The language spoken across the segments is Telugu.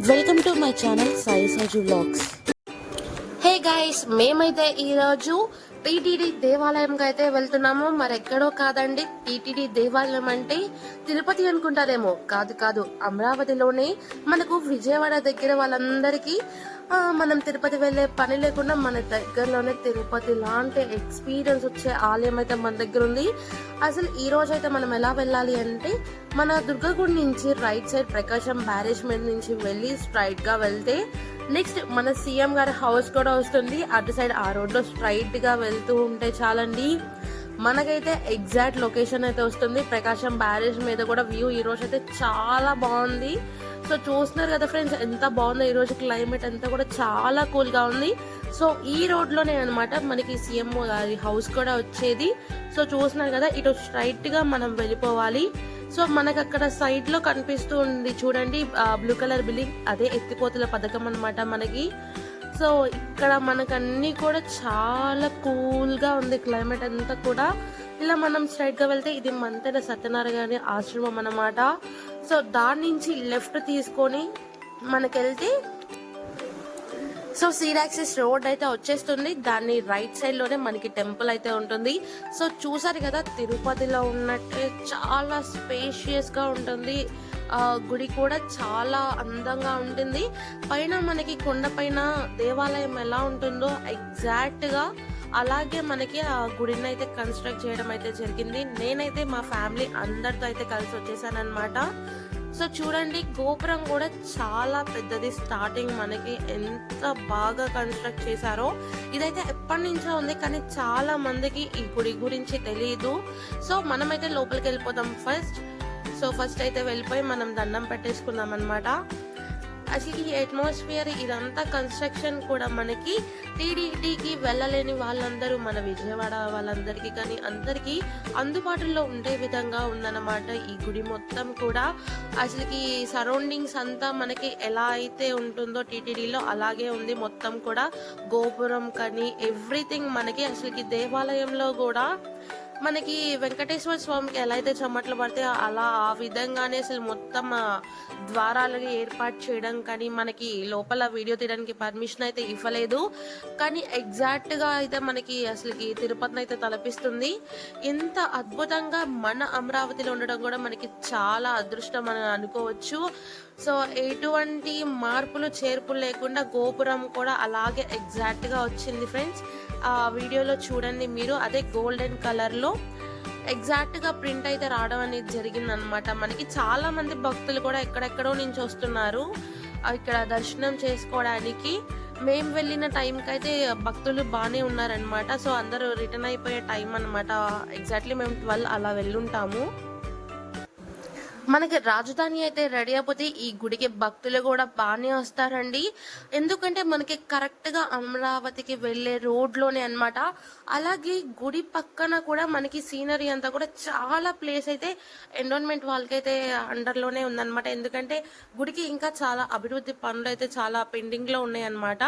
Welcome to my channel Sai Saju vlogs. Hey guys, మేమైతే ఈరోజు టీటీడీ దేవాలయంకి అయితే వెళ్తున్నాము. మరి ఎక్కడో కాదండి, టీటీడీ దేవాలయం అంటే తిరుపతి అనుకుంటారేమో. కాదు కాదు, అమరావతిలోనే మనకు విజయవాడ దగ్గర వాళ్ళందరికీ మనం తిరుపతి వెళ్లే పని లేకుండా మన దగ్గరలోనే తిరుపతి లాంటి ఎక్స్పీరియన్స్ వచ్చే ఆలయం అయితే మన దగ్గర ఉంది. అసలు ఈ రోజు అయితే మనం ఎలా వెళ్ళాలి అంటే, మన దుర్గగుడి నుంచి రైట్ సైడ్ ప్రకాశం బ్యారేజ్ మీద నుంచి వెళ్ళి స్ట్రైట్ గా వెళ్తే నెక్స్ట్ మన సీఎం గారి హౌస్ కూడా వస్తుంది. అటు సైడ్ ఆ రోడ్ లో స్ట్రైట్ గా వెళ్తూ ఉంటే చాలండి, మనకైతే ఎగ్జాక్ట్ లొకేషన్ అయితే వస్తుంది. ప్రకాశం బ్యారేజ్ మీద కూడా వ్యూ ఈ రోజు అయితే చాలా బాగుంది. సో చూస్తున్నారు కదా ఫ్రెండ్స్, ఎంత బాగుందో ఈ రోజు క్లైమేట్ అంతా కూడా చాలా కూల్ గా ఉంది. సో ఈ రోడ్ లోనే అనమాట మనకి సీఎం గారి హౌస్ కూడా వచ్చేది. సో చూస్తున్నారు కదా, ఇటు స్ట్రైట్ గా మనం వెళ్ళిపోవాలి. సో మనకు అక్కడ సైడ్ లో కనిపిస్తూ ఉంది చూడండి, బ్లూ కలర్ బిల్డింగ్, అదే ఎత్తిపోతుల పథకం అనమాట మనకి. సో ఇక్కడ మనకు అన్ని కూడా చాలా కూల్ గా ఉంది క్లైమేట్ అంతా కూడా. ఇలా మనం స్ట్రైట్ గా వెళ్తే ఇది మంతెన సత్యనారాయణ ఆశ్రమం అన్నమాట. సో దాని నుంచి లెఫ్ట్ తీసుకొని మనకెళ్తే సో సీడాక్సిస్ రోడ్ అయితే వచ్చేస్తుంది. దాన్ని రైట్ సైడ్ లోనే మనకి టెంపుల్ అయితే ఉంటుంది. సో చూసారు కదా, తిరుపతిలో ఉన్నట్టే చాలా స్పేషియస్ గా ఉంటుంది. గుడి కూడా చాలా అందంగా ఉంటుంది. పైన మనకి కొండ పైన దేవాలయం ఎలా ఉంటుందో ఎగ్జాక్ట్ గా అలాగే మనకి ఆ గుడిని అయితే కన్స్ట్రక్ట్ చేయడం అయితే జరిగింది. నేనైతే మా ఫ్యామిలీ అందరితో అయితే కలిసి వచ్చేసాను అనమాట. సో చూడండి, గోపురం కూడా చాలా పెద్దది. స్టార్టింగ్ మనకి ఎంత బాగా కన్స్ట్రక్ట్ చేశారో. ఇదైతే ఎప్పటి నుంచో ఉంది, కానీ చాలా మందికి ఈ గుడి గురించి తెలియదు. సో మనమైతే లోపలికి వెళ్ళిపోతాం ఫస్ట్. సో ఫస్ట్ అయితే వెళ్ళిపోయి మనం దండం పెట్టేసుకుందాం అనమాట. అసలు ఈ అట్మాస్ఫియర్ ఇదంతా కన్స్ట్రక్షన్ కూడా మనకి టీడీటీకి వెళ్ళలేని వాళ్ళందరూ, మన విజయవాడ వాళ్ళందరికీ కానీ అందరికీ అందుబాటులో ఉండే విధంగా ఉందన్నమాట ఈ గుడి మొత్తం కూడా. అసలుకి సరౌండింగ్స్ అంతా మనకి ఎలా అయితే ఉంటుందో టీటీడీలో అలాగే ఉంది మొత్తం కూడా. గోపురం కానీ ఎవ్రీథింగ్ మనకి అసలుకి దేవాలయంలో కూడా మనకి వెంకటేశ్వర స్వామికి ఎలా అయితే చెమట్లు పడితే అలా ఆ విధంగానే అసలు మొత్తం ద్వారాలుగా ఏర్పాటు చేయడం కానీ, మనకి లోపల వీడియో తీయడానికి పర్మిషన్ అయితే ఇవ్వలేదు. కానీ ఎగ్జాక్ట్ గా అయితే మనకి అసలుకి తిరుపతిని అయితే తలపిస్తుంది. ఎంత అద్భుతంగా మన అమరావతిలో ఉండడం కూడా మనకి చాలా అదృష్టం అని అనుకోవచ్చు. సో ఎటువంటి మార్పులు చేర్పులు లేకుండా గోపురం కూడా అలాగే ఎగ్జాక్ట్ గా వచ్చింది ఫ్రెండ్స్. ఆ వీడియోలో చూడండి మీరు, అదే గోల్డెన్ కలర్ లో ఎగ్జాక్ట్ గా ప్రింట్ అయితే రావడం అనేది జరిగింది అనమాట. మనకి చాలా మంది భక్తులు కూడా ఎక్కడెక్కడో నుంచి వస్తున్నారు ఇక్కడ దర్శనం చేసుకోవడానికి. మేము వెళ్ళిన టైంకి అయితే భక్తులు బాగానే ఉన్నారనమాట. సో అందరూ రిటర్న్ అయిపోయే టైం అనమాట. ఎగ్జాక్ట్లీ మేము 12 అలా వెళ్ళుంటాము. మనకి రాజధాని అయితే రెడీ అయిపోతే ఈ గుడికి భక్తులు కూడా బాగానే వస్తారండి. ఎందుకంటే మనకి కరెక్ట్ గా అమరావతికి వెళ్లే రోడ్ లోనే అనమాట. అలాగే గుడి పక్కన కూడా మనకి సీనరీ అంతా కూడా చాలా ప్లేస్ అయితే ఎన్విరాన్మెంట్ వాళ్ళకైతే అండర్ లోనే ఉందన్నమాట. ఎందుకంటే గుడికి ఇంకా చాలా అభివృద్ధి పనులు అయితే చాలా పెండింగ్ లో ఉన్నాయి అనమాట.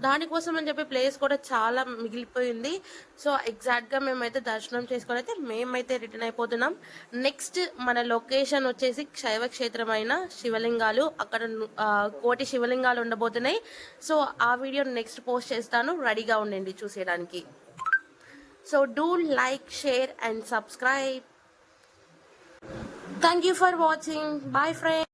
దానికోసం అని చెప్పి ప్లేస్ కూడా చాలా మిగిలిపోయింది. సో ఎగ్జాక్ట్ గా మేమైతే దర్శనం చేసుకొని అయితే మేమైతే రిటర్న్ అయిపోతున్నాం. నెక్స్ట్ మన లొకేషన్ వచ్చేసి శైవ క్షేత్రమైన శివలింగాలు. అక్కడ 1 శివలింగాలు ఉండబోతున్నాయి. సో ఆ వీడియో నెక్స్ట్ పోస్ట్ చేస్తాను, రెడీగా ఉండండి చూసేయడానికి. So do like, share and subscribe. Thank you for watching. Bye friends.